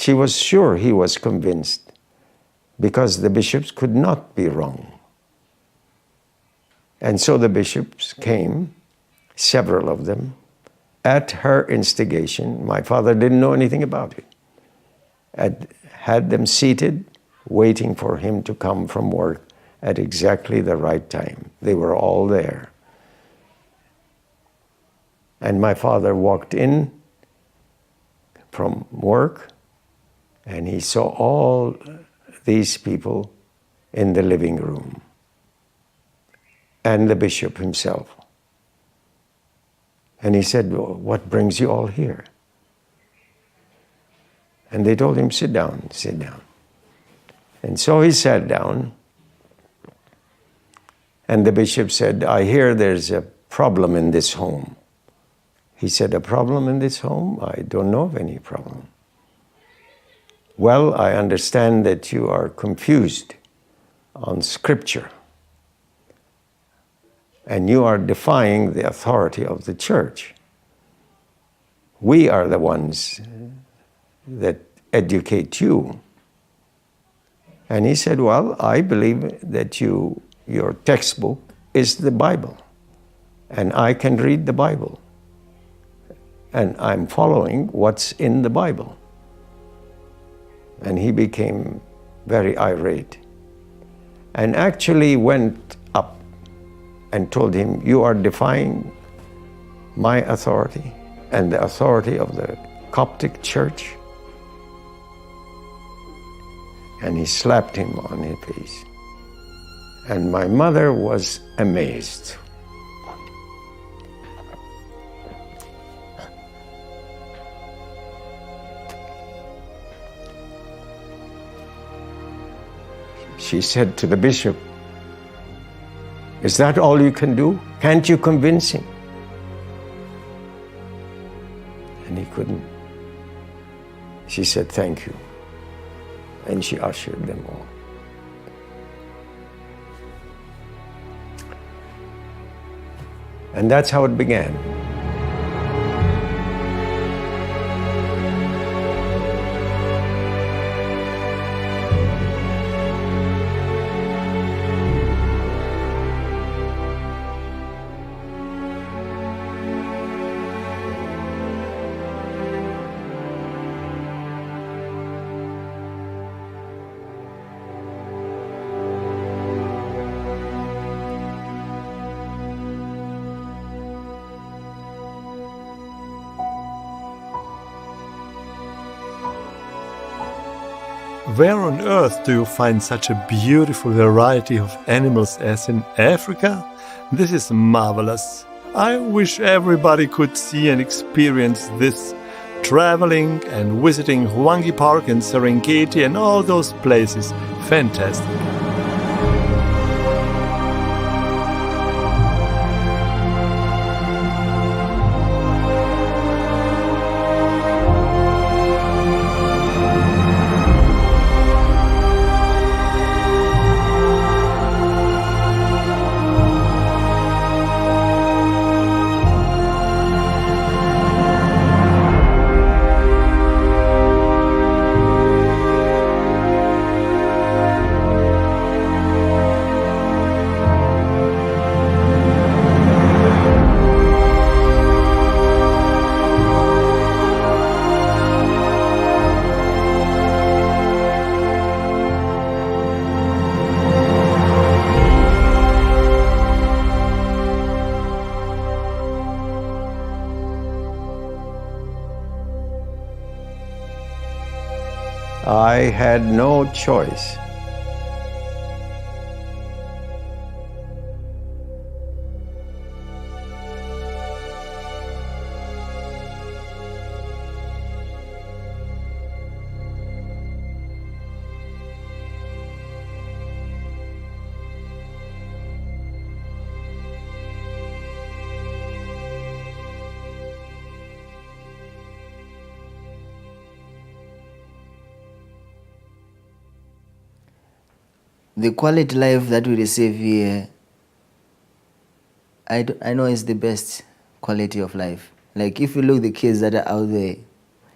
she was sure he was convinced, because the bishops could not be wrong. And so the bishops came, several of them, at her instigation. My father didn't know anything about it. Had them seated, waiting for him to come from work at exactly the right time. They were all there. And my father walked in from work, and he saw all these people in the living room, and the bishop himself. And he said, "Well, what brings you all here?" And they told him, "Sit down, sit down." And so he sat down, and the bishop said, "I hear there's a problem in this home." He said, "A problem in this home? I don't know of any problem." "Well, I understand that you are confused on Scripture, and you are defying the authority of the church. We are the ones that educate you." And he said, "Well, I believe that your textbook is the Bible, and I can read the Bible, and I'm following what's in the Bible." And he became very irate and actually went up and told him, "You are defying my authority and the authority of the Coptic Church." And he slapped him on his face. And my mother was amazed. She said to the bishop, "Is that all you can do? Can't you convince him?" And he couldn't. She said, "Thank you." And she ushered them all. And that's how it began. Where on earth do you find such a beautiful variety of animals as in Africa? This is marvelous. I wish everybody could see and experience this, traveling and visiting Hwangi Park and Serengeti and all those places. Fantastic. I had no choice. The quality life that we receive here, I know is the best quality of life. Like if you look the kids that are out there,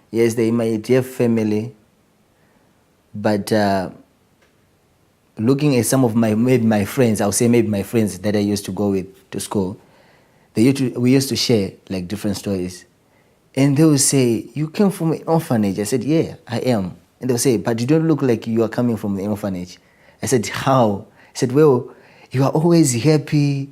yes, they might have family, But looking at some of maybe my friends, I'll say maybe my friends that I used to go with to school, we used to share like different stories. And they would say, "You came from an orphanage." I said, "Yeah, I am." And they would say, "But you don't look like you are coming from the orphanage." I said, "How?" I said, "Well, you are always happy.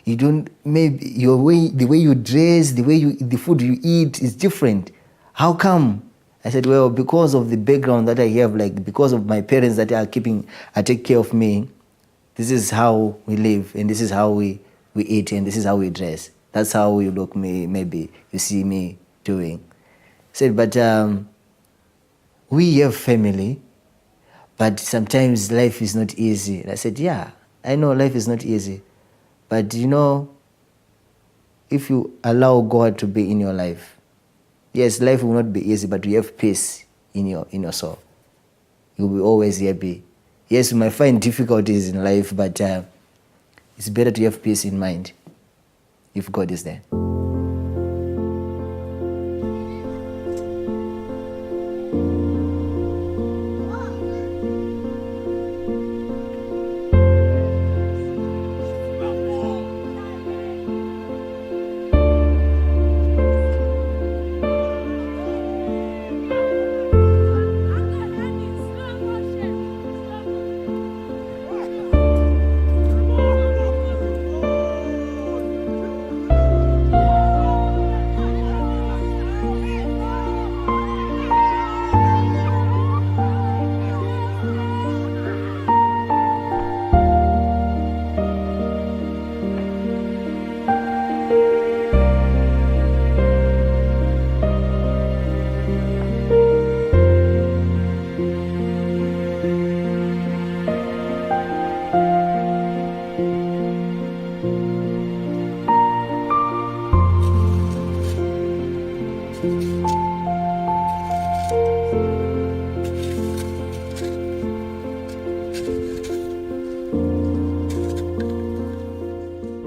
You don't, maybe the way you dress, the food you eat is different. How come?" I said, "Well, because of the background that I have, like because of my parents that take care of me. This is how we live, and this is how we eat, and this is how we dress. That's how you look me, maybe you see me doing." I said, "But we have family, but sometimes life is not easy." And I said, "Yeah, I know life is not easy, but you know, if you allow God to be in your life, yes, life will not be easy, but you have peace in your soul. You'll be always happy. Yes, you might find difficulties in life, but it's better to have peace in mind if God is there."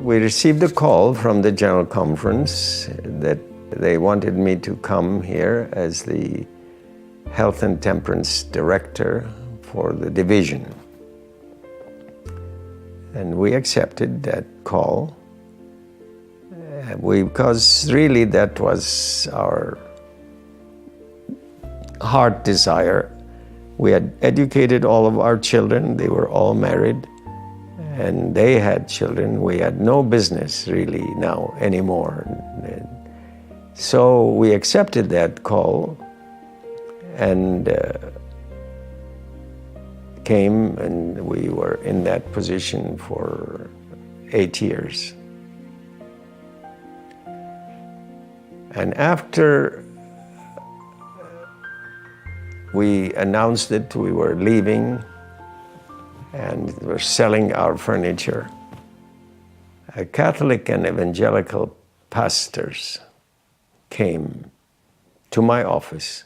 We received a call from the General Conference that they wanted me to come here as the Health and Temperance Director for the division. And we accepted that call because really that was our heart desire. We had educated all of our children. They were all married. And they had children. We had no business really now anymore. So we accepted that call and came, and we were in that position for 8 years. And after we announced that we were leaving and were selling our furniture, Catholic and evangelical pastors came to my office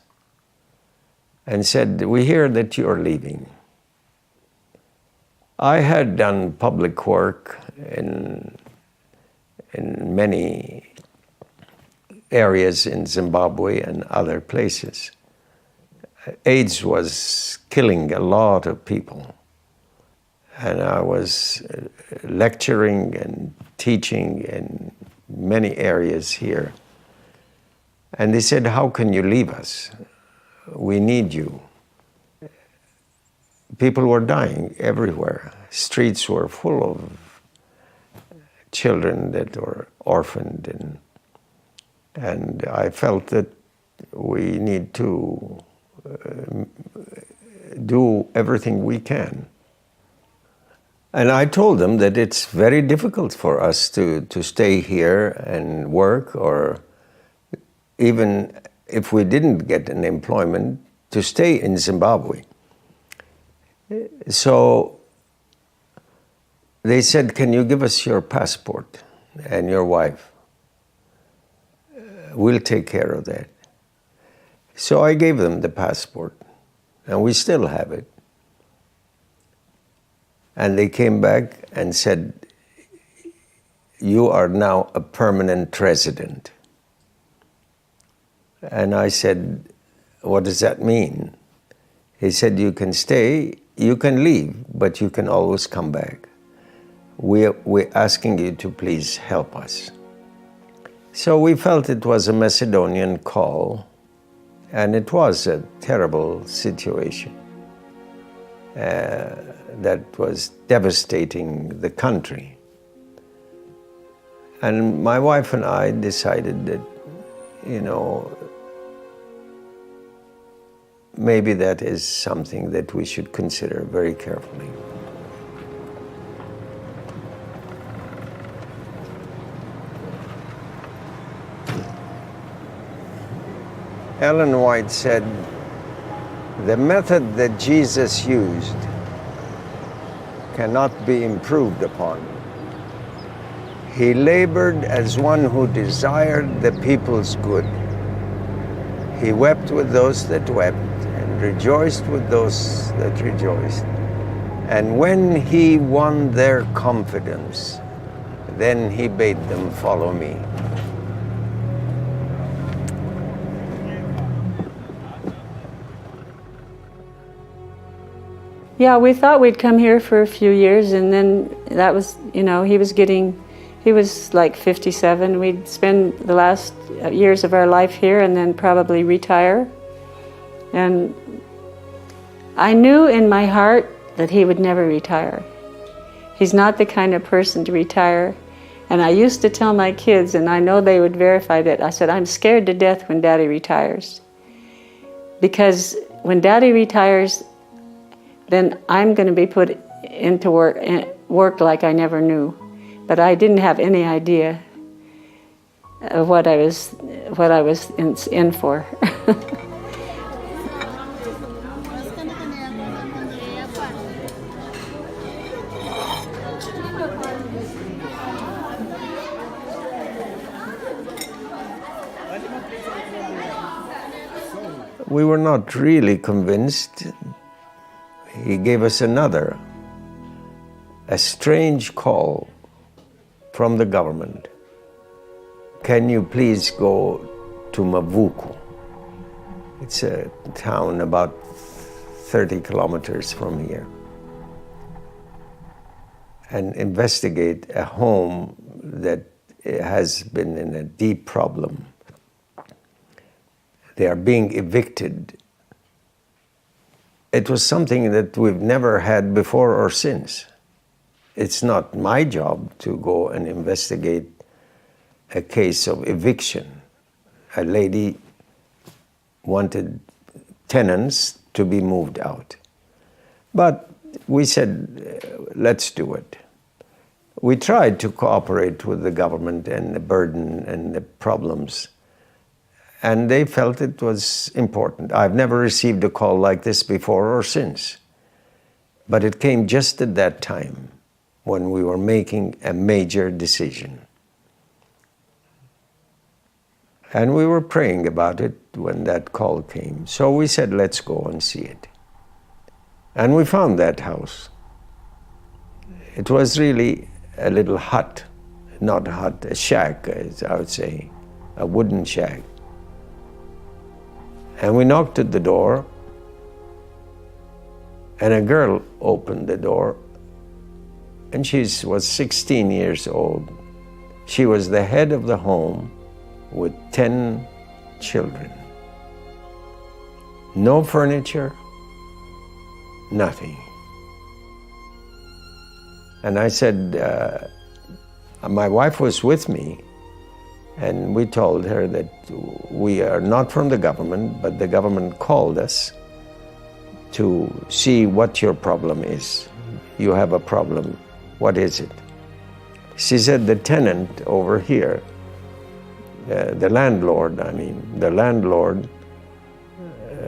and said, "We hear that you're leaving." I had done public work in many areas in Zimbabwe and other places. AIDS was killing a lot of people. And I was lecturing and teaching in many areas here. And they said, "How can you leave us? We need you." People were dying everywhere. Streets were full of children that were orphaned. And I felt that we need to do everything we can. And I told them that it's very difficult for us to stay here and work, or even if we didn't get an employment, to stay in Zimbabwe. So they said, "Can you give us your passport and your wife? We'll take care of that." So I gave them the passport, and we still have it. And they came back and said, "You are now a permanent resident." And I said, "What does that mean?" He said, you can stay, you can leave, but you can always come back. We're asking you to please help us. So we felt it was a Macedonian call, and it was a terrible situation that was devastating the country. And my wife and I decided that, maybe that is something that we should consider very carefully. Ellen White said, the method that Jesus used cannot be improved upon. He labored as one who desired the people's good. He wept with those that wept and rejoiced with those that rejoiced. And when he won their confidence, then he bade them follow me. Yeah, we thought we'd come here for a few years, and then that was, he was like 57. We'd spend the last years of our life here and then probably retire. And I knew in my heart that he would never retire. He's not the kind of person to retire. And I used to tell my kids, and I know they would verify that, I said, I'm scared to death when Daddy retires. Because when Daddy retires, then I'm going to be put into work like I never knew. But I didn't have any idea of what I was in for. We were not really convinced. He gave us a strange call from the government. Can you please go to Mavuku? It's a town about 30 kilometers from here, and investigate a home that has been in a deep problem. They are being evicted. It was something that we've never had before or since. It's not my job to go and investigate a case of eviction. A lady wanted tenants to be moved out. But we said, let's do it. We tried to cooperate with the government and the burden and the problems, and they felt it was important. I've never received a call like this before or since, but it came just at that time when we were making a major decision. And we were praying about it when that call came. So we said, let's go and see it. And we found that house. It was really a little hut, not a hut, a shack, as I would say, a wooden shack. And we knocked at the door, and a girl opened the door, and she was 16 years old. She was the head of the home with 10 children. No furniture, nothing. And I said, my wife was with me, and we told her that we are not from the government, but the government called us to see what your problem is. You have a problem. What is it? She said, the tenant over here, the landlord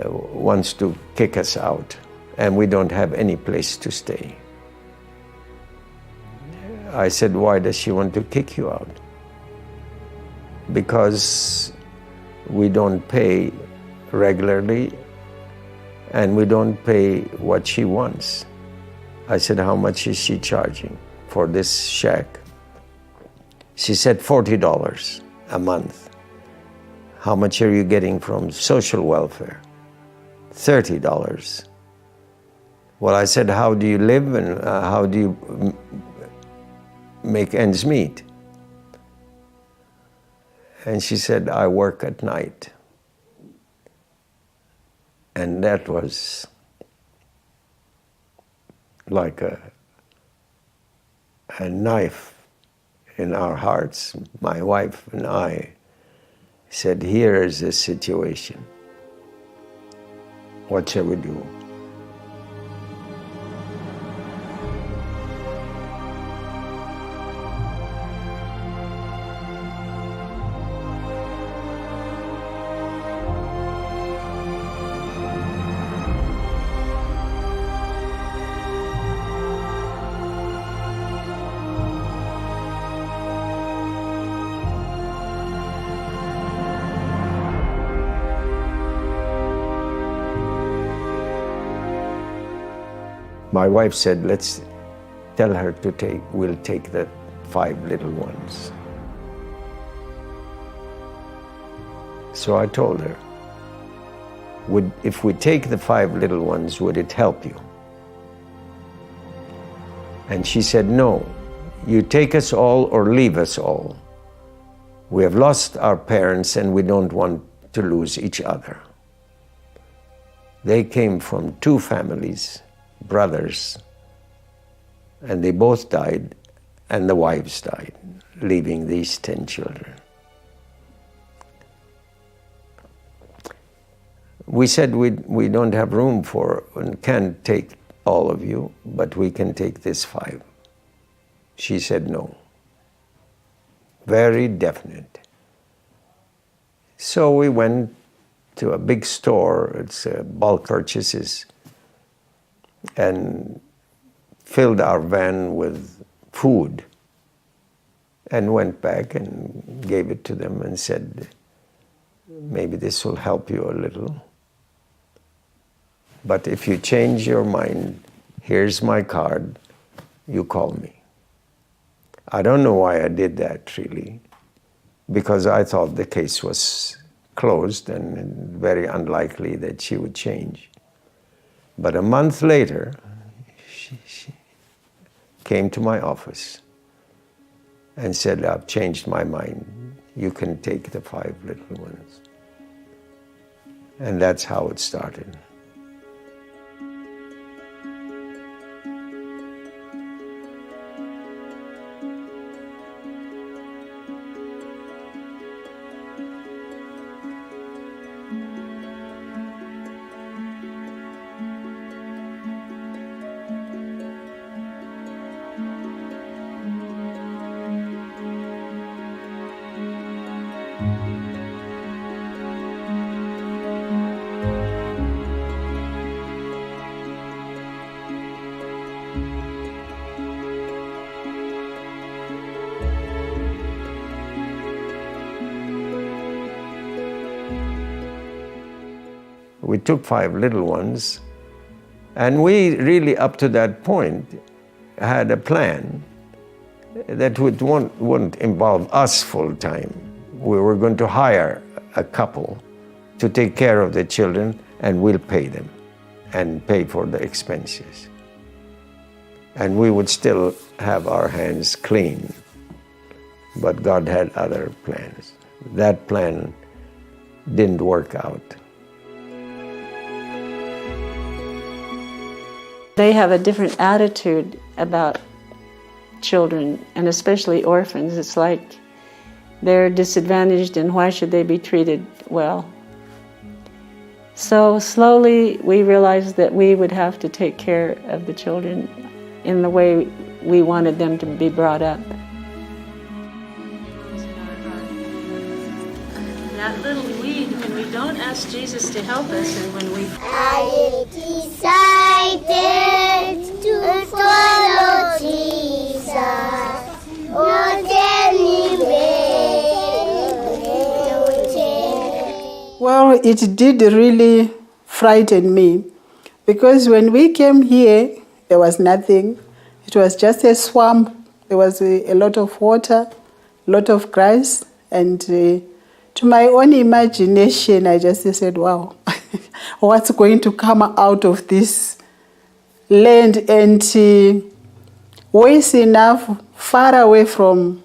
wants to kick us out, and we don't have any place to stay. I said, why does she want to kick you out? Because we don't pay regularly, and we don't pay what she wants. I said, how much is she charging for this shack? She said, $40 a month. How much are you getting from social welfare? $30. Well, I said, how do you live and how do you make ends meet? And she said, I work at night. And that was like a knife in our hearts. My wife and I said, here is the situation. What shall we do? My wife said, let's tell her to we'll take the 5 little ones. So I told her, if we take the 5 little ones, would it help you? And she said, no, you take us all or leave us all. We have lost our parents and we don't want to lose each other. They came from 2 families, brothers, and they both died, and the wives died, leaving these 10 children. We said we don't have room for and can't take all of you, but we can take this 5. She said no. Very definite. So we went to a big store, it's bulk purchases, and filled our van with food and went back and gave it to them and said, maybe this will help you a little. But if you change your mind, here's my card, you call me. I don't know why I did that really, because I thought the case was closed and very unlikely that she would change. But a month later, she came to my office and said, I've changed my mind. You can take the 5 little ones. And that's how it started. We took 5 little ones, and we really, up to that point, had a plan that wouldn't involve us full time. We were going to hire a couple to take care of the children, and we'll pay them and pay for the expenses. And we would still have our hands clean. But God had other plans. That plan didn't work out. They have a different attitude about children, and especially orphans. It's like they're disadvantaged, and why should they be treated well? So slowly we realized that we would have to take care of the children in the way we wanted them to be brought up. That little weed, when we don't ask Jesus to help us, and when we I decided to follow Jesus. Well, it did really frighten me, because when we came here, there was nothing. It was just a swamp. There was a lot of water, a lot of grass, and to my own imagination, I just said, wow, what's going to come out of this land and ways enough far away from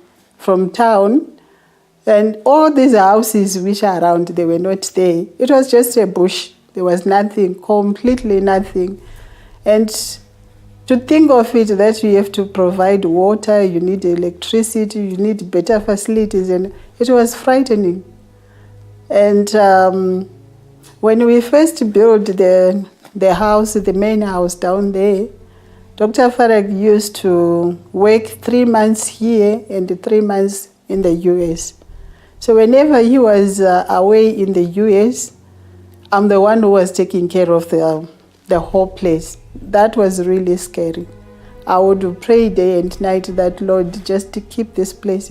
town. And all these houses which are around, they were not there. It was just a bush. There was nothing, completely nothing. And to think of it that you have to provide water, you need electricity, you need better facilities, and it was frightening. And when we first built the house, the main house down there, Dr. Farag used to work 3 months here and 3 months in the US. So whenever he was away in the US, I'm the one who was taking care of the whole place. That was really scary. I would pray day and night that, Lord, just to keep this place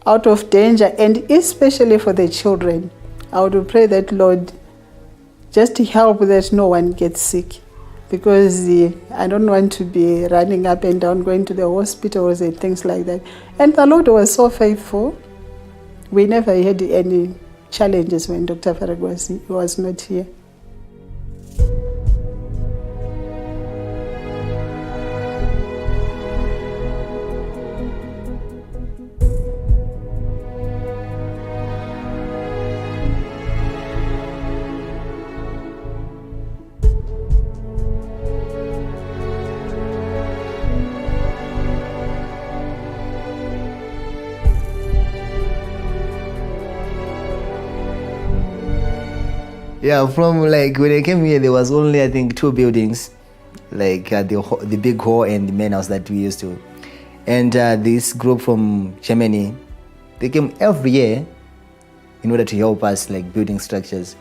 out of danger, and especially for the children. I would pray that, Lord, just to help that no one gets sick, because I don't want to be running up and down, going to the hospitals and things like that. And the Lord was so faithful. We never had any challenges when Dr. Farag was not here. Yeah, from like when I came here, there was only I think 2 buildings, like the big hall and the main house that we used to. And this group from Germany, they came every year in order to help us like building structures.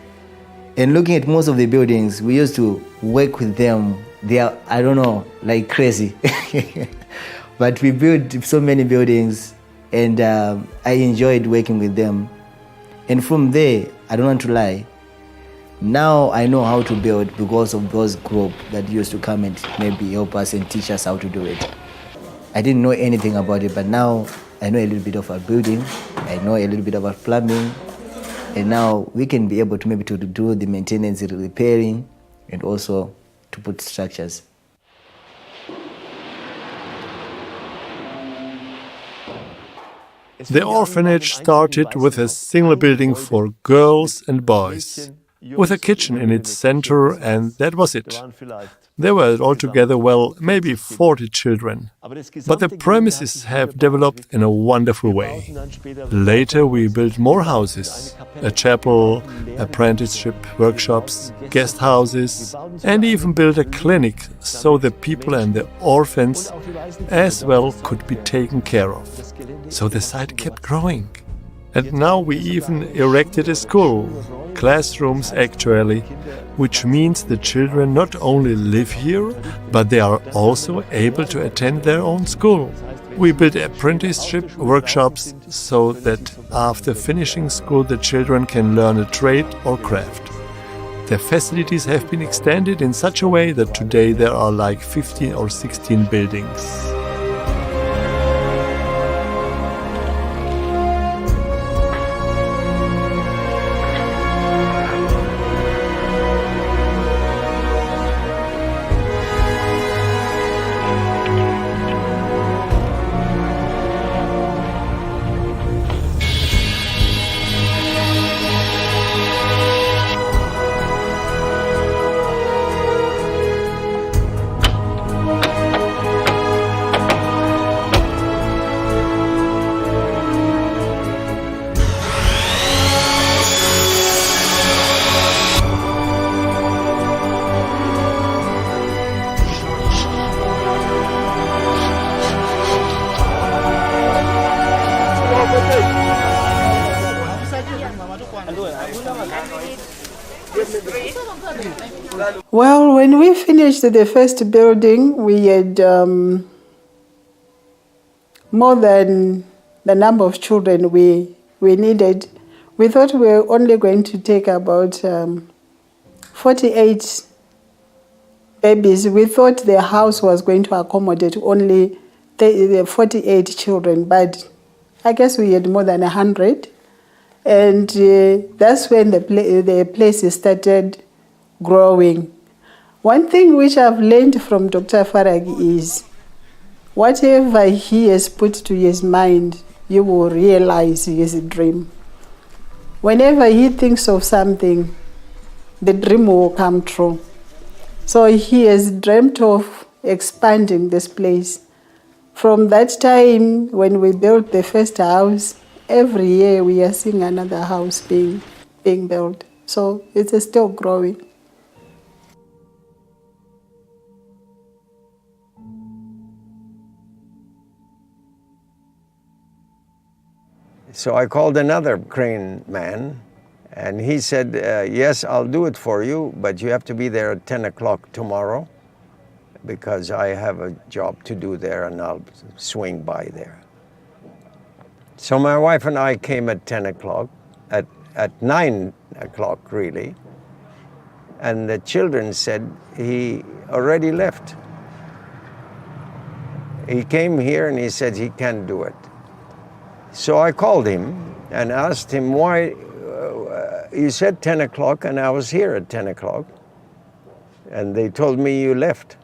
And looking at most of the buildings, we used to work with them. They are, I don't know, like crazy. But we built so many buildings, and I enjoyed working with them. And from there, I don't want to lie, now I know how to build because of those group that used to come and maybe help us and teach us how to do it. I didn't know anything about it, but now I know a little bit about building, I know a little bit about plumbing, and now we can be able to maybe to do the maintenance, the repairing, and also to put structures. The orphanage started with a single building for girls and boys, with a kitchen in its center, and that was it. There were altogether, well, maybe 40 children. But the premises have developed in a wonderful way. Later we built more houses, a chapel, apprenticeship workshops, guest houses, and even built a clinic so the people and the orphans as well could be taken care of. So the site kept growing. And now we even erected a school, classrooms actually, which means the children not only live here, but they are also able to attend their own school. We built apprenticeship workshops so that after finishing school the children can learn a trade or craft. The facilities have been extended in such a way that today there are like 15 or 16 buildings. Well, when we finished the first building, we had more than the number of children we needed. We thought we were only going to take about 48 babies. We thought the house was going to accommodate only 48 children, but I guess we had more than 100. And that's when the place started growing. One thing which I've learned from Dr. Farag is whatever he has put to his mind, you will realize his dream. Whenever he thinks of something, the dream will come true. So he has dreamt of expanding this place. From that time when we built the first house, every year we are seeing another house being built. So it's still growing. So I called another crane man, and he said, yes, I'll do it for you, but you have to be there at 10 o'clock tomorrow because I have a job to do there and I'll swing by there. So my wife and I came at 10 o'clock, at 9 o'clock really, and the children said he already left. He came here and he said he can't do it. So I called him and asked him why, you said 10 o'clock and I was here at 10 o'clock and they told me you left.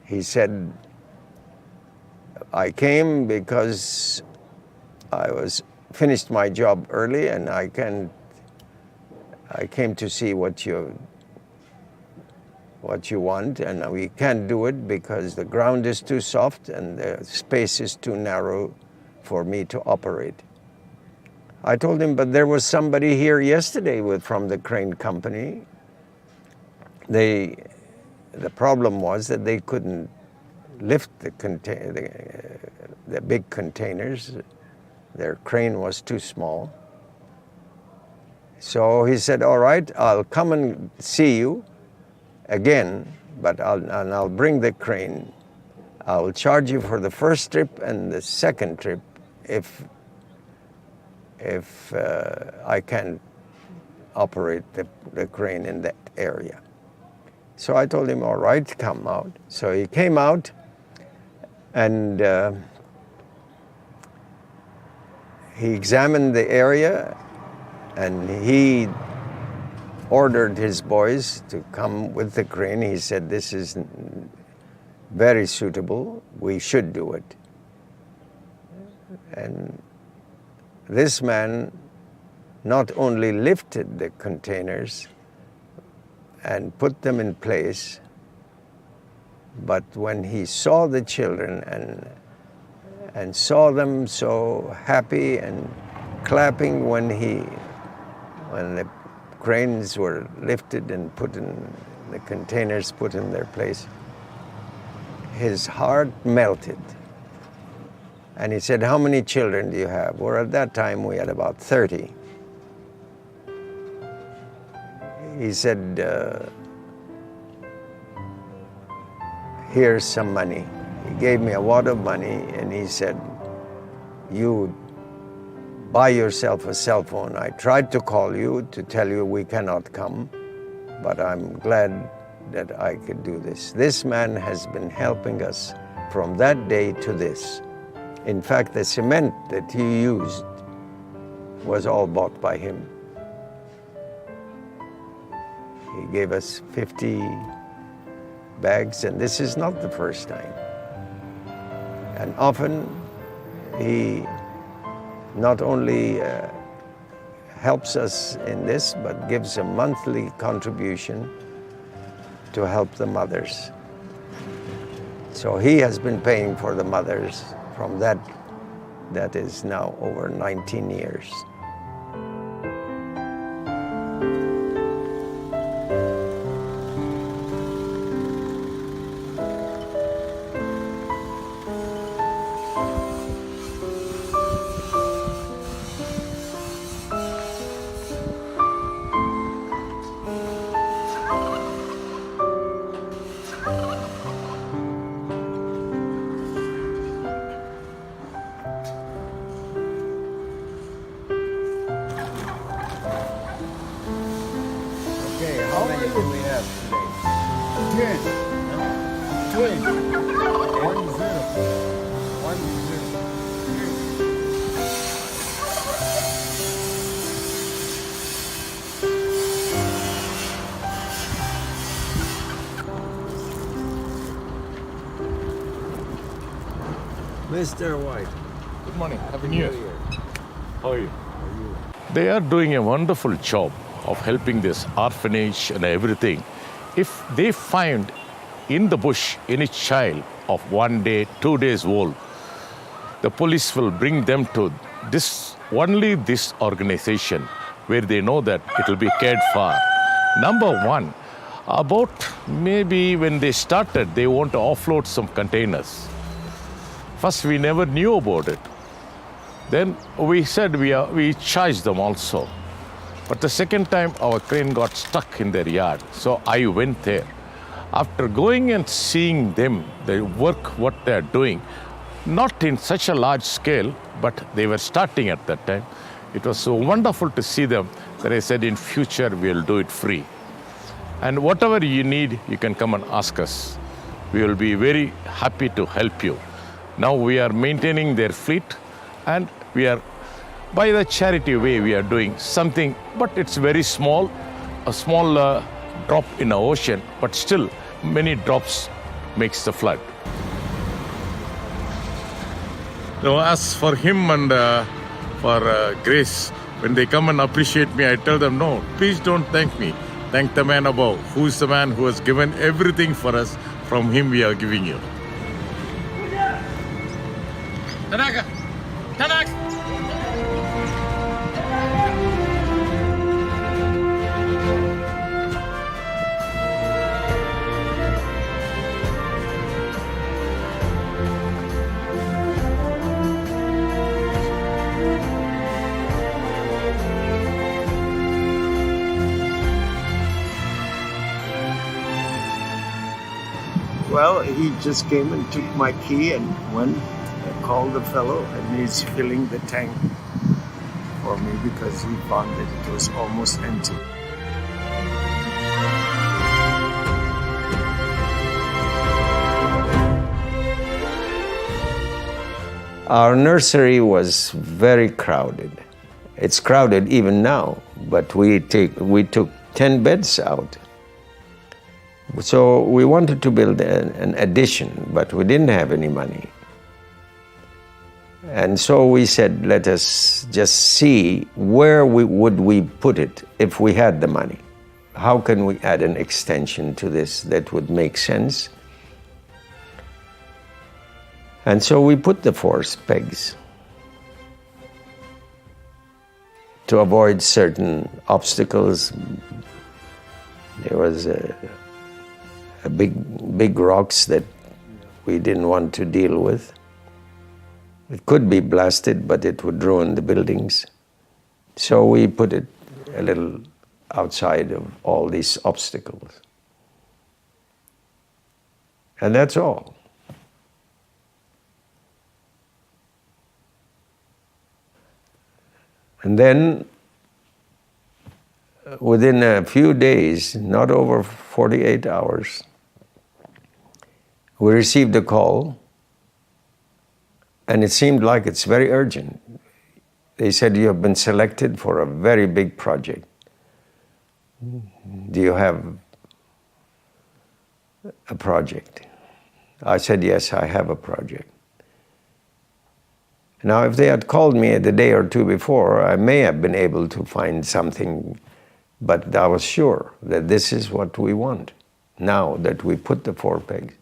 He said, I came because I finished my job early and I came to see what you want, and we can't do it because the ground is too soft and the space is too narrow for me to operate. I told him, but there was somebody here yesterday from the crane company. The problem was that they couldn't lift the big containers. Their crane was too small. So he said, all right, I'll come and see you again, but I'll bring the crane. I'll charge you for the first trip and the second trip if I can operate the crane in that area. So I told him, all right, come out. So he came out and he examined the area and he ordered his boys to come with the crane. He said, this is very suitable, we should do it. And this man not only lifted the containers and put them in place, but when he saw the children and saw them so happy and clapping when the cranes were lifted and the containers put in their place, his heart melted. And he said, how many children do you have? Well, at that time we had about 30. He said, here's some money. He gave me a wad of money and he said, you buy yourself a cell phone. I tried to call you to tell you we cannot come, but I'm glad that I could do this. This man has been helping us from that day to this. In fact, the cement that he used was all bought by him. He gave us 50 bags, and this is not the first time. And often he not only helps us in this, but gives a monthly contribution to help the mothers. So he has been paying for the mothers from that is now over 19 years. How many do we have today? 10. 1 0. 1 0. Mr. White. Good morning. Happy New Year. How are you? They are doing a wonderful job of helping this orphanage and everything. If they find in the bush any child of 1 day, 2 days old, the police will bring them to only this organization where they know that it will be cared for. Number one, about maybe when they started, they want to offload some containers. First, we never knew about it. Then we said we charged them also. But the second time, our crane got stuck in their yard. So I went there. After going and seeing them, the work, what they're doing, not in such a large scale, but they were starting at that time. It was so wonderful to see them that I said, in future, we'll do it free. And whatever you need, you can come and ask us. We will be very happy to help you. Now we are maintaining their fleet, and we are, by the charity way, we are doing something, but it's very small, a small drop in the ocean, but still many drops makes the flood. Now, as for him and for Grace, when they come and appreciate me, I tell them, no, please don't thank me. Thank the man above, who is the man who has given everything for us. From him we are giving you. Tanaka! Tanaka! Well, he just came and took my key and went and called the fellow, and he's filling the tank for me because he found that it was almost empty. Our nursery was very crowded. It's crowded even now, but we took 10 beds out. So we wanted to build an addition, but we didn't have any money. And so we said, let us just see where would we put it if we had the money. How can we add an extension to this that would make sense? And so we put the 4 pegs to avoid certain obstacles. There was big rocks that we didn't want to deal with. It could be blasted, but it would ruin the buildings. So we put it a little outside of all these obstacles. And that's all. And then within a few days, not over 48 hours, we received a call, and it seemed like it's very urgent. They said, you have been selected for a very big project. Do you have a project? I said, yes, I have a project. Now, if they had called me the day or two before, I may have been able to find something, but I was sure that this is what we want, now that we put the 4 pegs.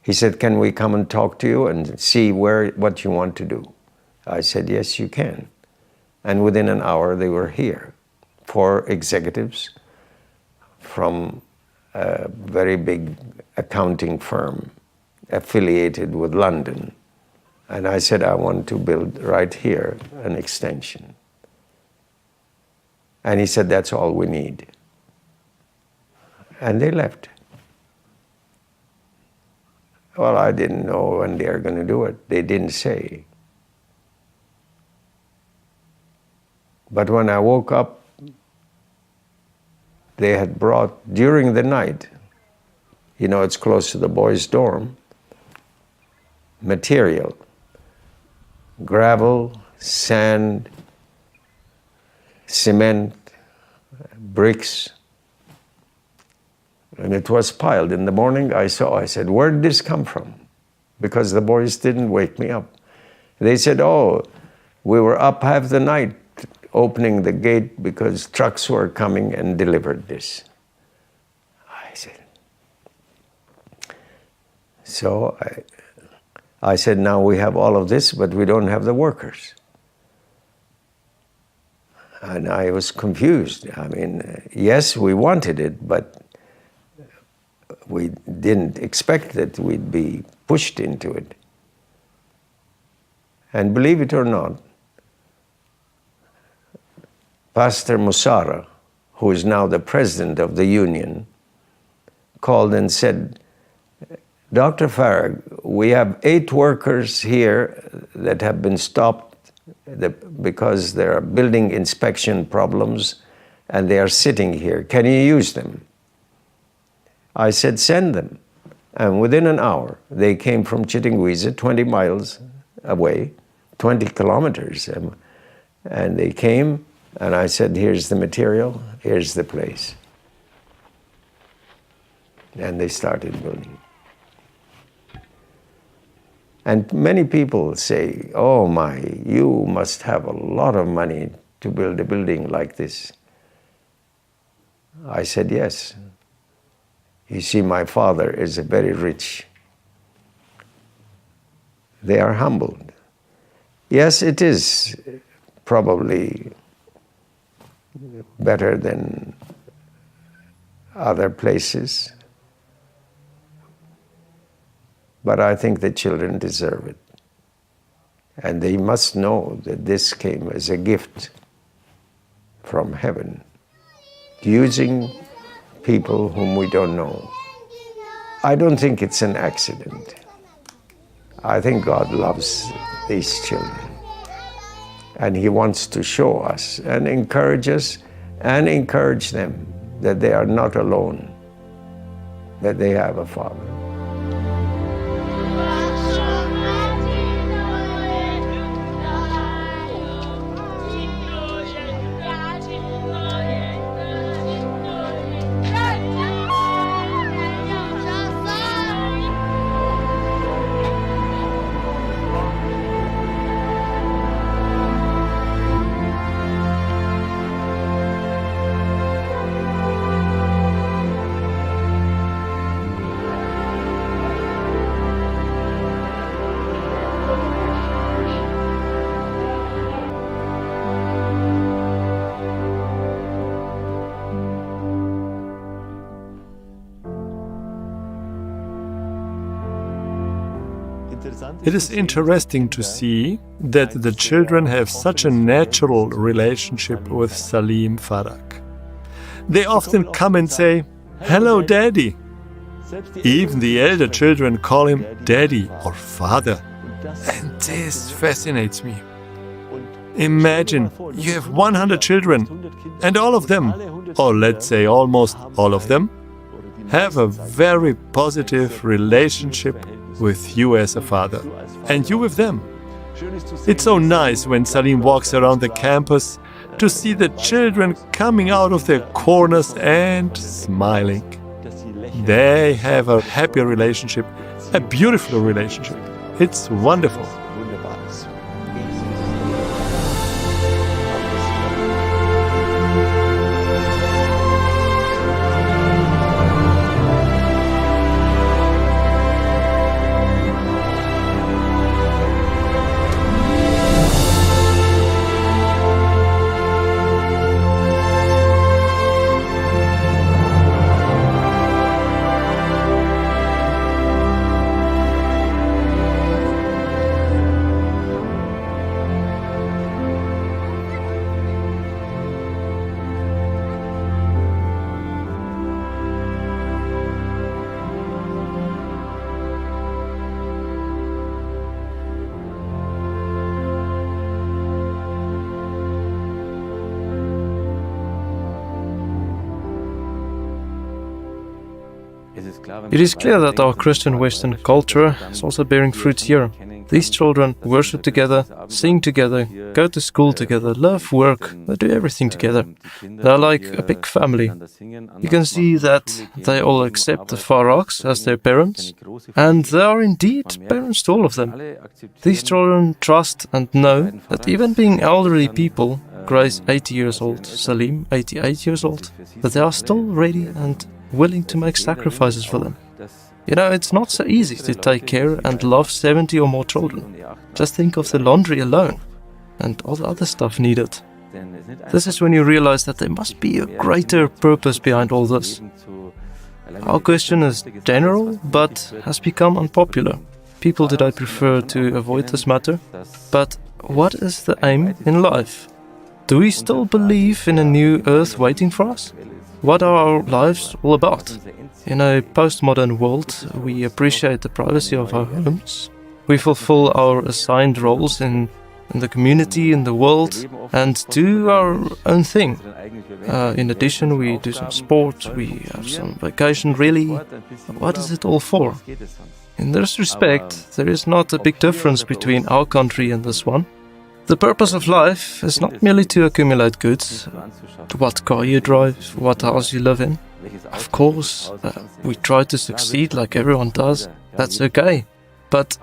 He said, can we come and talk to you and see what you want to do? I said, yes, you can. And within an hour, they were here. 4 executives from a very big accounting firm affiliated with London. And I said, I want to build right here an extension. And he said, that's all we need. And they left. Well, I didn't know when they were going to do it. They didn't say. But when I woke up, they had brought, during the night, you know, it's close to the boys' dorm, material, gravel, sand, cement, bricks, and it was piled. In the morning I said, where did this come from? Because the boys didn't wake me up. They said, oh, we were up half the night opening the gate because trucks were coming and delivered this. I said, now we have all of this, but we don't have the workers. And I was confused. I mean, yes, we wanted it, but we didn't expect that we'd be pushed into it. And believe it or not, Pastor Musara, who is now the president of the union, called and said, Dr. Farag, we have 8 workers here that have been stopped because there are building inspection problems and they are sitting here. Can you use them? I said, send them. And within an hour, they came from Chittingwiza, 20 miles away, 20 kilometers. And they came, and I said, here's the material, here's the place. And they started building. And many people say, oh my, you must have a lot of money to build a building like this. I said, yes. You see, my father is very rich. They are humbled. Yes, it is probably better than other places. But I think the children deserve it. And they must know that this came as a gift from heaven, using people whom we don't know. I don't think it's an accident. I think God loves these children. And He wants to show us and encourage us and encourage them that they are not alone, that they have a Father. It is interesting to see that the children have such a natural relationship with Saleem Farag. They often come and say, "Hello, Daddy." Even the elder children call him Daddy or Father. And this fascinates me. Imagine you have 100 children and all of them, or let's say almost all of them, have a very positive relationship with you as a father, and you with them. It's so nice when Saleem walks around the campus to see the children coming out of their corners and smiling. They have a happy relationship, a beautiful relationship. It's wonderful. It is clear that our Christian Western culture is also bearing fruits here. These children worship together, sing together, go to school together, love work, they do everything together. They're like a big family. You can see that they all accept the Farags as their parents, and they are indeed parents to all of them. These children trust and know that even being elderly people, Grace 80 years old, Saleem 88 years old, that they are still ready and willing to make sacrifices for them. You know, it's not so easy to take care and love 70 or more children. Just think of the laundry alone and all the other stuff needed. This is when you realize that there must be a greater purpose behind all this. Our question is general, but has become unpopular. People today prefer to avoid this matter. But what is the aim in life? Do we still believe in a new earth waiting for us? What are our lives all about? In a postmodern world, we appreciate the privacy of our homes. We fulfill our assigned roles in the community, in the world, and do our own thing. In addition, we do some sport, we have some vacation. Really, what is it all for? In this respect, there is not a big difference between our country and this one. The purpose of life is not merely to accumulate goods, what car you drive, what house you live in. Of course, we try to succeed like everyone does, that's okay. But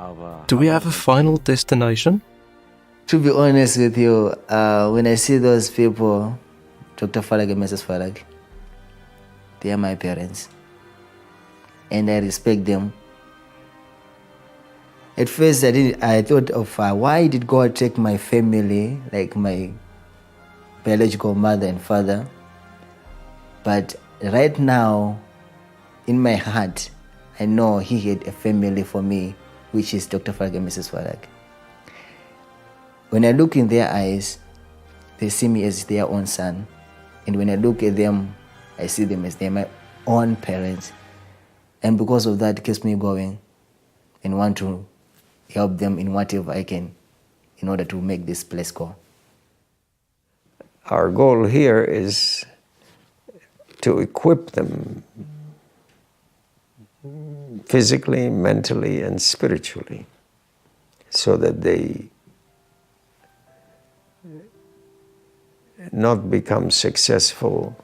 do we have a final destination? To be honest with you, when I see those people, Dr. Farag and Mrs. Farag, they are my parents. And I respect them. At first, I thought of why did God take my family, like my biological mother and father. But right now, in my heart, I know He had a family for me, which is Dr. Farag and Mrs. Farag. When I look in their eyes, they see me as their own son. And when I look at them, I see them as they're my own parents. And because of that, it keeps me going and want to help them in whatever I can in order to make this place go. Our goal here is to equip them physically, mentally, and spiritually so that they not become successful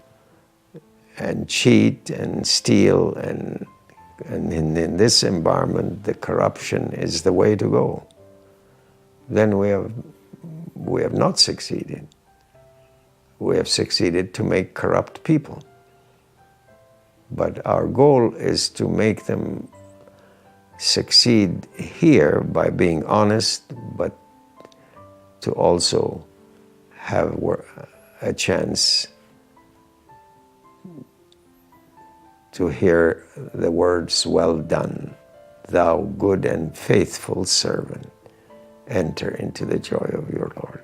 and cheat and steal and in this environment the corruption is the way to go. Then we have not succeeded. We have succeeded to make corrupt people. But our goal is to make them succeed here by being honest, but to also have a chance to hear the words, "Well done, thou good and faithful servant, enter into the joy of your Lord."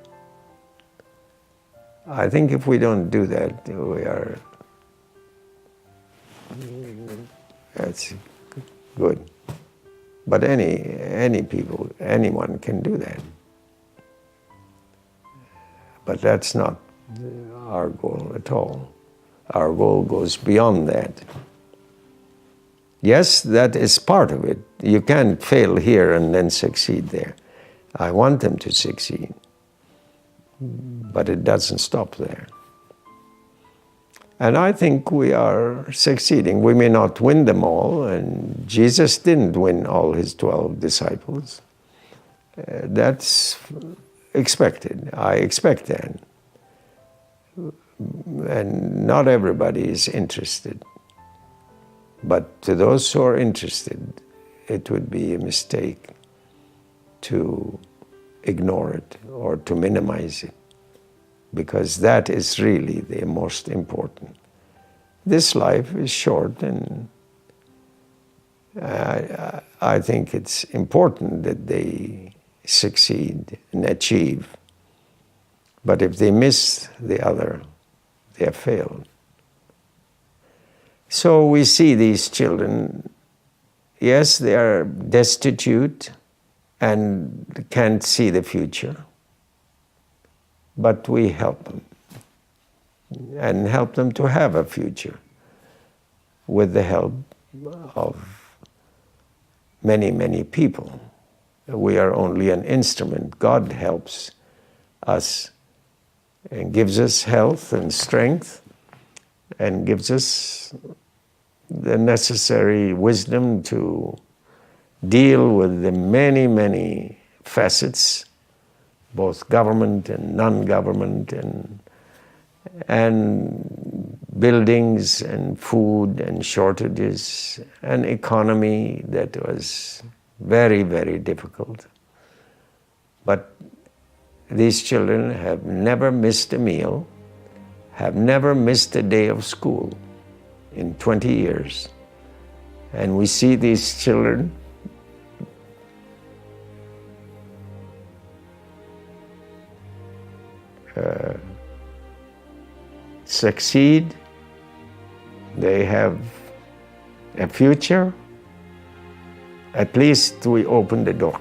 I think if we don't do that, that's good. But any people, anyone can do that. But that's not our goal at all. Our goal goes beyond that. Yes, that is part of it. You can't fail here and then succeed there. I want them to succeed. But it doesn't stop there. And I think we are succeeding. We may not win them all, and Jesus didn't win all his 12 disciples. That's expected. I expect that. And not everybody is interested. But to those who are interested, it would be a mistake to ignore it or to minimize it, because that is really the most important. This life is short, and I think it's important that they succeed and achieve. But if they miss the other, they have failed. So we see these children, yes, they are destitute and can't see the future, but we help them and help them to have a future with the help of many, many people. We are only an instrument. God helps us and gives us health and strength and gives us the necessary wisdom to deal with the many, many facets, both government and non-government, and buildings and food and shortages, and economy that was very, very difficult. But these children have never missed a meal, have never missed a day of school in 20 years. And we see these children succeed. They have a future. At least we open the door.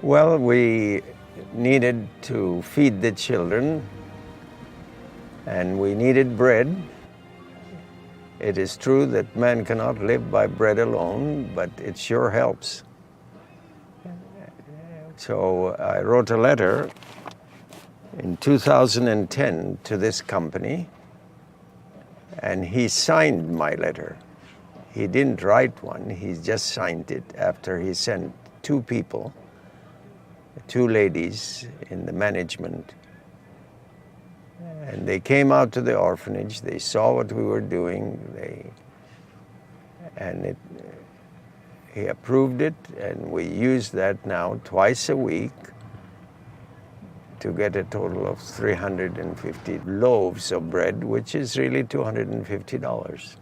Well, we needed to feed the children, and we needed bread. It is true that man cannot live by bread alone, but it sure helps. So I wrote a letter in 2010 to this company, and he signed my letter. He didn't write one, he just signed it after he sent two people, two ladies in the management. And they came out to the orphanage, they saw what we were doing, he approved it, and we use that now twice a week to get a total of 350 loaves of bread, which is really $250.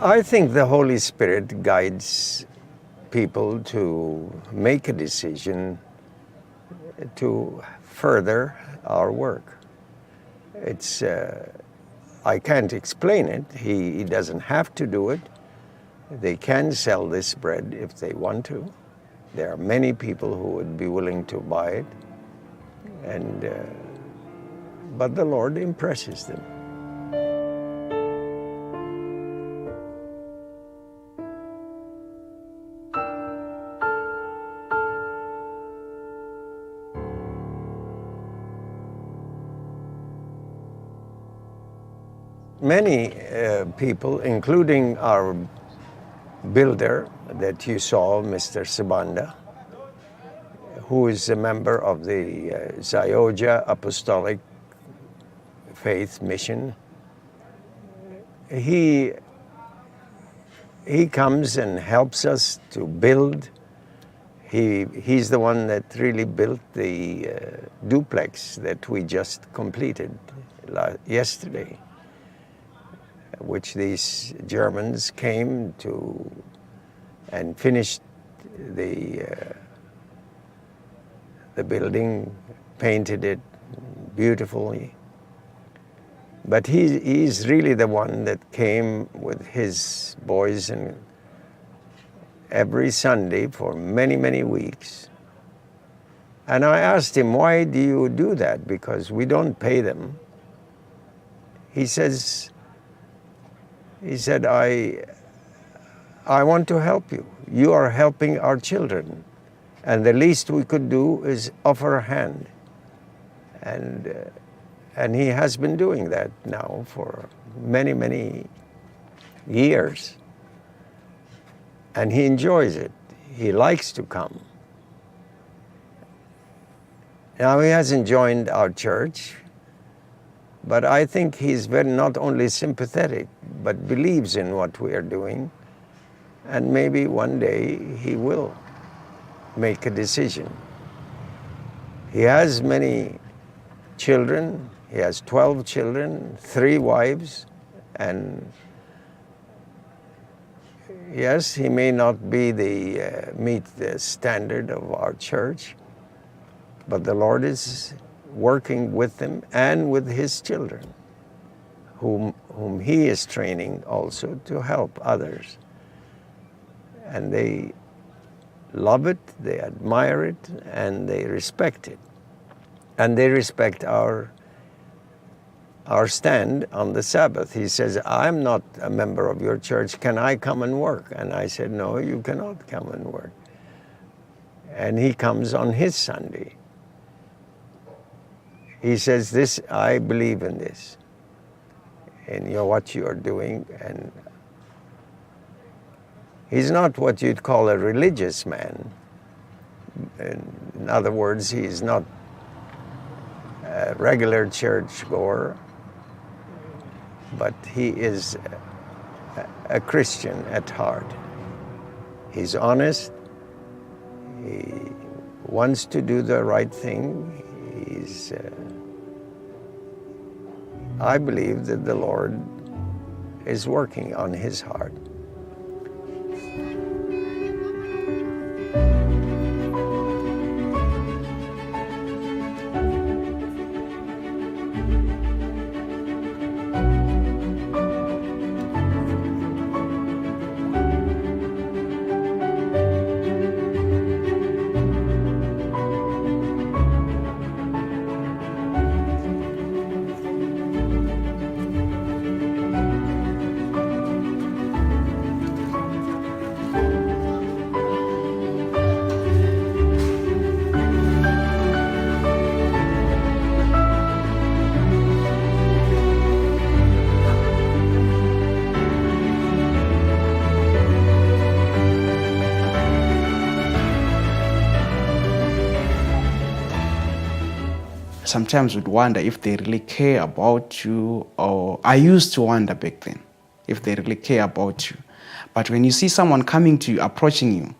I think the Holy Spirit guides people to make a decision to further our work. It's, I can't explain it. He doesn't have to do it. They can sell this bread if they want to. There are many people who would be willing to buy it, and but the Lord impresses them. Many people, including our builder that you saw, Mr. Sabanda, who is a member of the Zayoja Apostolic Faith Mission, he comes and helps us to build. He's the one that really built the duplex that we just completed yesterday, which these Germans came to and finished the building, painted it beautifully. But he's really the one that came with his boys and every Sunday for many, many weeks. And I asked him, why do you do that? Because we don't pay them. He said, I want to help you. You are helping our children. And the least we could do is offer a hand. And he has been doing that now for many, many years. And he enjoys it. He likes to come. Now he hasn't joined our church, but I think he's very not only sympathetic, but believes in what we are doing. And maybe one day he will make a decision. He has many children. He has 12 children, 3 wives, and yes, he may not be meet the standard of our church, but the Lord is working with him and with his children, whom he is training also to help others. And they love it, they admire it, and they respect it. And they respect our stand on the Sabbath. He says, I'm not a member of your church, can I come and work? And I said, no, you cannot come and work. And he comes on his Sunday. He says, this, I believe in this, in what you are doing. And he's not what you'd call a religious man. In other words, he's not a regular church goer, but he is a Christian at heart. He's honest. He wants to do the right thing. I believe that the Lord is working on his heart. Sometimes we'd wonder if they really care about you, or I used to wonder back then if they really care about you. But when you see someone coming to you, approaching you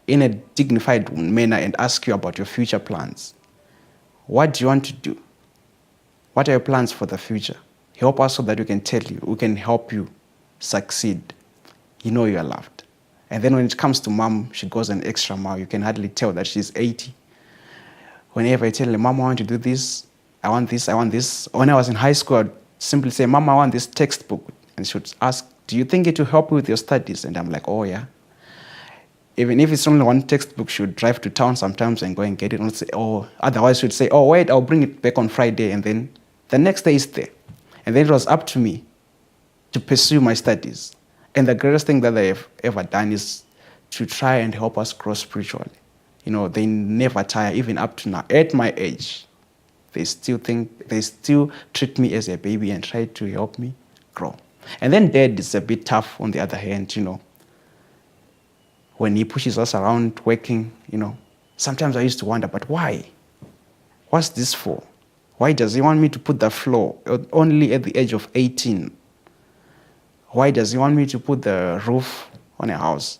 in a dignified manner and ask you about your future plans, what do you want to do? What are your plans for the future? Help us so that we can tell you, we can help you succeed. You know you are loved. And then when it comes to mom, she goes an extra mile. You can hardly tell that she's 80 Whenever I tell them, Mom, I want to do this, I want this, I want this. When I was in high school, I'd simply say, Mom, I want this textbook. And she would ask, do you think it will help you with your studies? And I'm like, oh, yeah. Even if it's only one textbook, she would drive to town sometimes and go and get it. And say, oh, otherwise she would say, oh, wait, I'll bring it back on Friday. And then the next day it's there. And then it was up to me to pursue my studies. And the greatest thing that they've ever done is to try and help us grow spiritually. You know, they never tire, even up to now. At my age, they still treat me as a baby and try to help me grow. And then Dad is a bit tough on the other hand, you know. When he pushes us around working, you know, sometimes I used to wonder, but why? What's this for? Why does he want me to put the floor only at the age of 18? Why does he want me to put the roof on a house?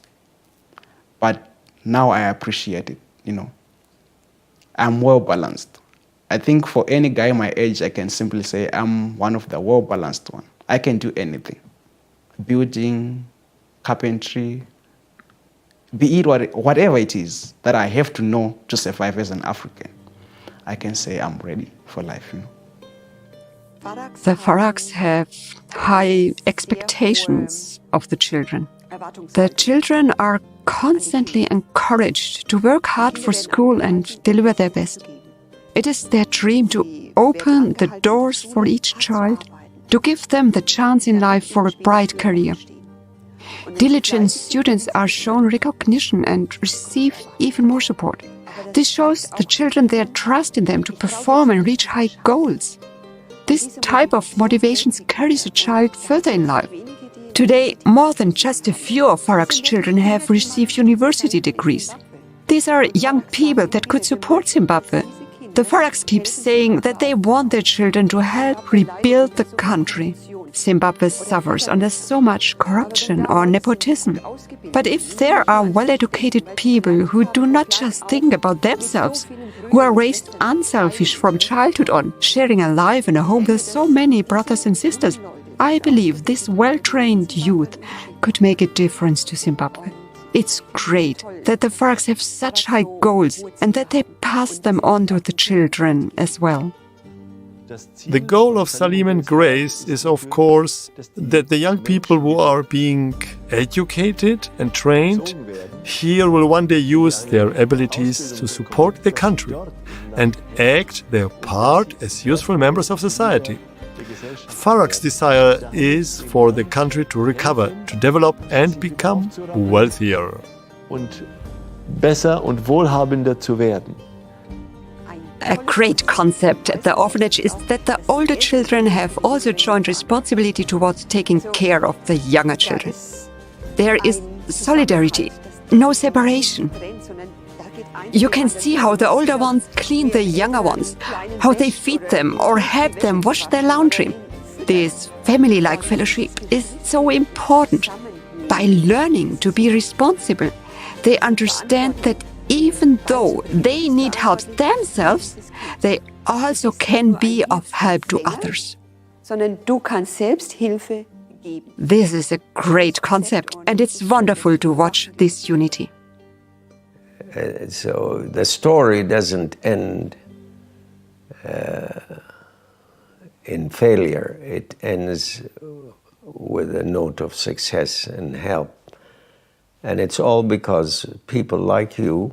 But now I appreciate it, you know. I'm well balanced. I think for any guy my age, I can simply say I'm one of the well balanced ones. I can do anything. Building, carpentry, be it whatever it is that I have to know to survive as an African. I can say I'm ready for life, you know. The Farags have high expectations of the children. The children are constantly encouraged to work hard for school and deliver their best. It is their dream to open the doors for each child, to give them the chance in life for a bright career. Diligent students are shown recognition and receive even more support. This shows the children their trust in them to perform and reach high goals. This type of motivations carries a child further in life. Today, more than just a few of Farag's children have received university degrees. These are young people that could support Zimbabwe. The Farags keep saying that they want their children to help rebuild the country. Zimbabwe suffers under so much corruption or nepotism. But if there are well-educated people who do not just think about themselves, who are raised unselfish from childhood on, sharing a life in a home with so many brothers and sisters, I believe this well-trained youth could make a difference to Zimbabwe. It's great that the Farags have such high goals and that they pass them on to the children as well. The goal of Saleem and Grace is, of course, that the young people who are being educated and trained here will one day use their abilities to support the country and act their part as useful members of society. Farag's desire is for the country to recover, to develop and become wealthier. Und besser und wohlhabender zu werden. A great concept at the orphanage is that the older children have also joint responsibility towards taking care of the younger children. There is solidarity, no separation. You can see how the older ones clean the younger ones, how they feed them or help them wash their laundry. This family-like fellowship is so important. By learning to be responsible, they understand that even though they need help themselves, they also can be of help to others. This is a great concept, and it's wonderful to watch this unity. So the story doesn't end in failure. It ends with a note of success and help. And it's all because people like you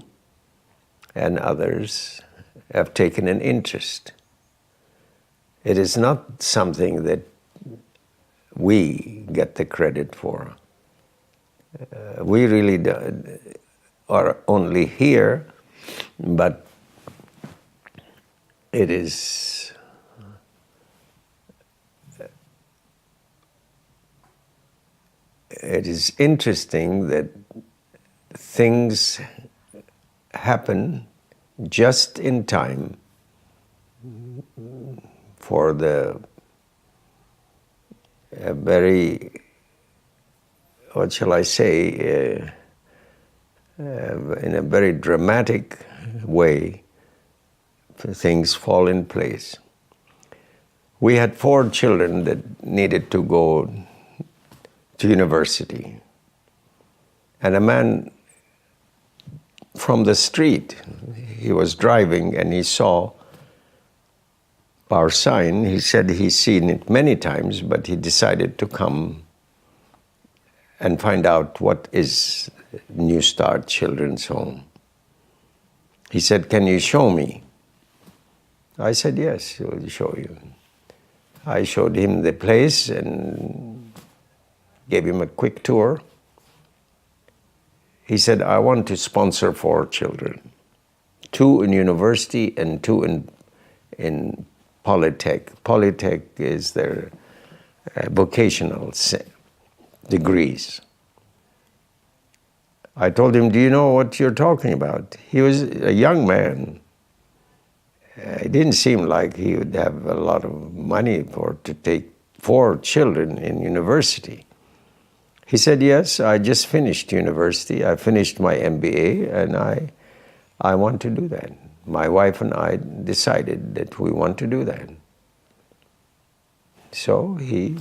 and others have taken an interest. It is not something that we get the credit for. We really are only here, but it is interesting that things happen just in time for the very, what shall I say, in a very dramatic way, things fall in place. We had 4 children that needed to go to university. And a man from the street. He was driving and he saw our sign. He said he's seen it many times, but he decided to come and find out what is Newstart Children's Home. He said, "Can you show me?" I said, "Yes, I will show you." I showed him the place and gave him a quick tour. He said, "I want to sponsor 4 children, 2 in university and 2 in Polytech." Polytech is their vocational degrees. I told him, "Do you know what you're talking about?" He was a young man. It didn't seem like he would have a lot of money to take 4 children in university. He said, "Yes, I just finished university. I finished my MBA and I want to do that. My wife and I decided that we want to do that." So he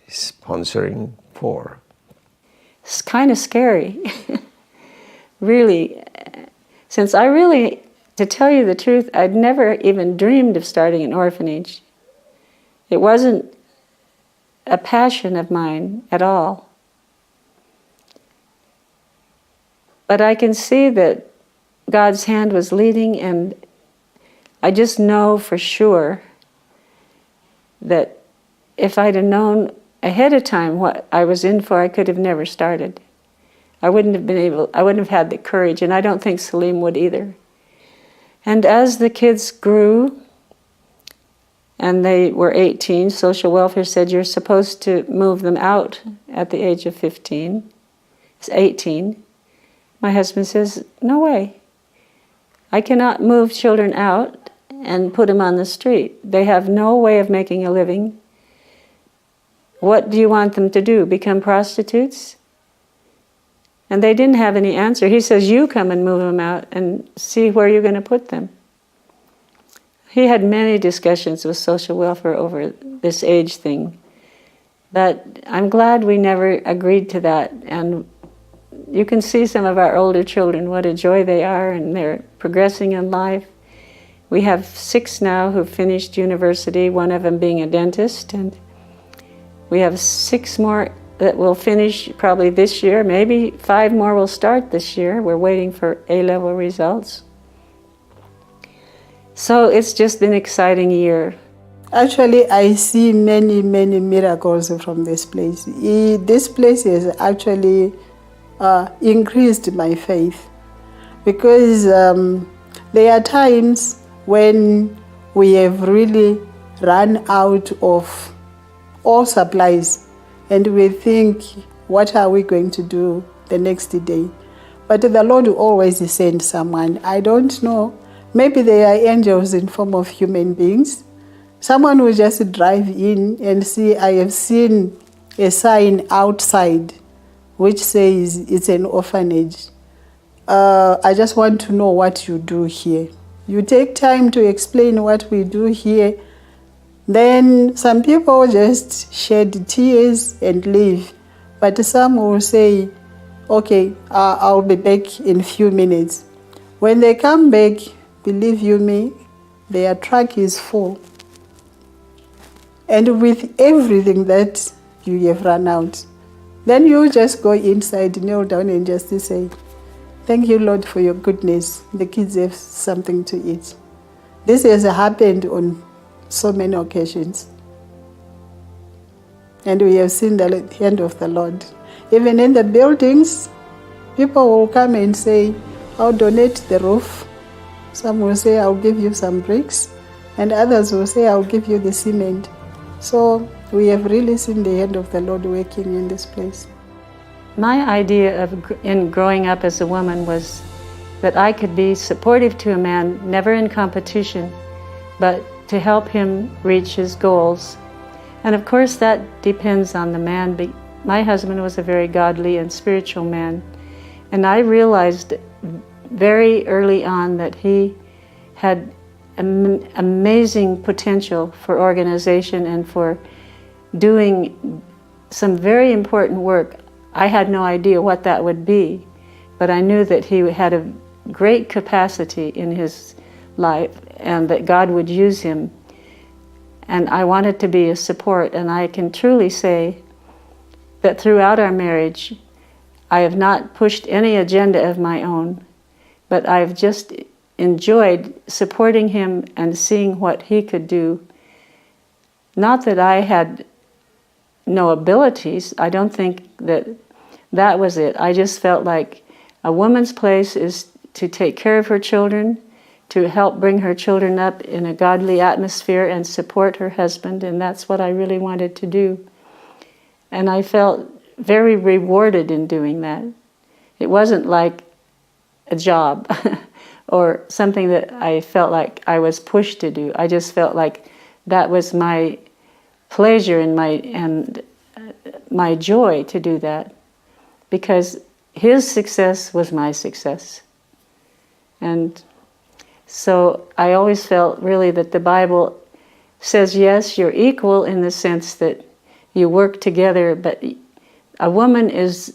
is sponsoring 4. It's kind of scary, really, since to tell you the truth, I'd never even dreamed of starting an orphanage. It wasn't a passion of mine at all. But I can see that God's hand was leading, and I just know for sure that if I'd have known ahead of time what I was in for, I could have never started. I wouldn't have had the courage, and I don't think Saleem would either. And as the kids grew, and they were 18, social welfare said you're supposed to move them out at the age of 15. It's 18. My husband says, "No way. I cannot move children out and put them on the street. They have no way of making a living. What do you want them to do, become prostitutes?" And they didn't have any answer. He says, "You come and move them out and see where you're going to put them." He had many discussions with social welfare over this age thing. But I'm glad we never agreed to that. And you can see some of our older children, what a joy they are, and they're progressing in life. We have 6 now who finished university, one of them being a dentist, and we have 6 more that will finish probably this year. Maybe 5 more will start this year. We're waiting for A-level results. So it's just been an exciting year. Actually, I see many, many miracles from this place. This place has actually increased my faith, because there are times when we have really run out of all supplies and we think, what are we going to do the next day? But the Lord will always send someone. I don't know. Maybe they are angels in form of human beings. Someone will just drive in and see, I have seen a sign outside which says it's an orphanage. I just want to know what you do here. You take time to explain what we do here. Then some people just shed tears and leave. But some will say, "Okay, I'll be back in a few minutes." When they come back, believe you me, their truck is full. And with everything that you have run out, then you just go inside, kneel down and just say, "Thank you, Lord, for your goodness. The kids have something to eat." This has happened on so many occasions. And we have seen the hand of the Lord. Even in the buildings, people will come and say, "I'll donate the roof." Some will say, "I'll give you some bricks." And others will say, "I'll give you the cement." So we have really seen the hand of the Lord working in this place. My idea in growing up as a woman was that I could be supportive to a man, never in competition, but to help him reach his goals. And of course that depends on the man. My husband was a very godly and spiritual man, and I realized very early on that he had amazing potential for organization and for doing some very important work. I had no idea what that would be, but I knew that he had great capacity in his life and that God would use him. And I wanted to be a support, and I can truly say that throughout our marriage, I have not pushed any agenda of my own, but I've just enjoyed supporting him and seeing what he could do. Not that I had no abilities, I don't think that was it. I just felt like a woman's place is to take care of her children, to help bring her children up in a godly atmosphere and support her husband, and that's what I really wanted to do. And I felt very rewarded in doing that. It wasn't like a job or something that I felt like I was pushed to do. I just felt like that was my pleasure and my joy to do that, because his success was my success. And so I always felt really that the Bible says, yes, you're equal in the sense that you work together, but a woman is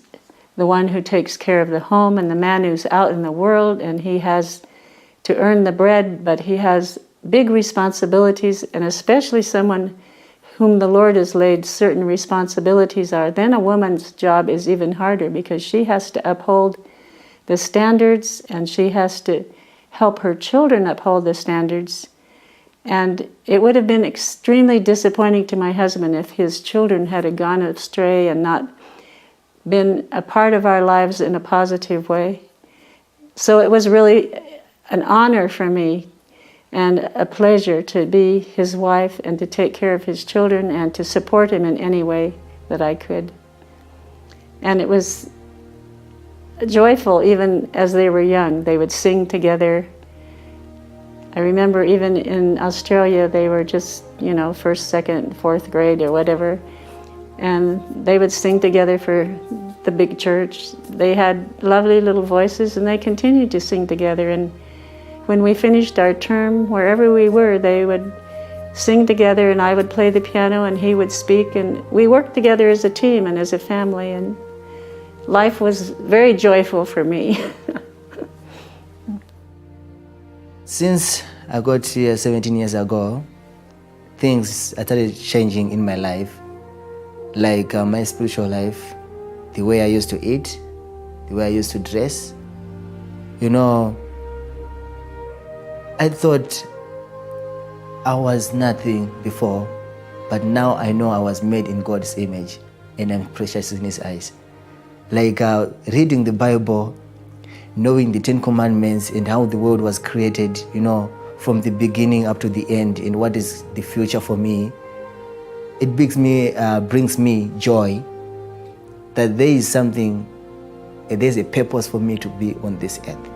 the one who takes care of the home and the man who's out in the world, and he has to earn the bread, but he has big responsibilities, and especially someone whom the Lord has laid certain responsibilities are, then a woman's job is even harder because she has to uphold the standards and she has to help her children uphold the standards. And it would have been extremely disappointing to my husband if his children had gone astray and not been a part of our lives in a positive way. So it was really an honor for me and a pleasure to be his wife and to take care of his children and to support him in any way that I could. And it was joyful even as they were young. They would sing together. I remember even in Australia, they were just, first, second, fourth grade or whatever. And they would sing together for the big church. They had lovely little voices and they continued to sing together. And when we finished our term, wherever we were, they would sing together and I would play the piano and he would speak. And we worked together as a team and as a family. And life was very joyful for me. Since I got here 17 years ago, things started changing in my life, like my spiritual life, the way I used to eat, the way I used to dress. I thought I was nothing before, but now I know I was made in God's image and I'm precious in His eyes. Like reading the Bible, knowing the 10 Commandments and how the world was created, from the beginning up to the end, and what is the future for me, it brings me joy that there is something, there's a purpose for me to be on this earth.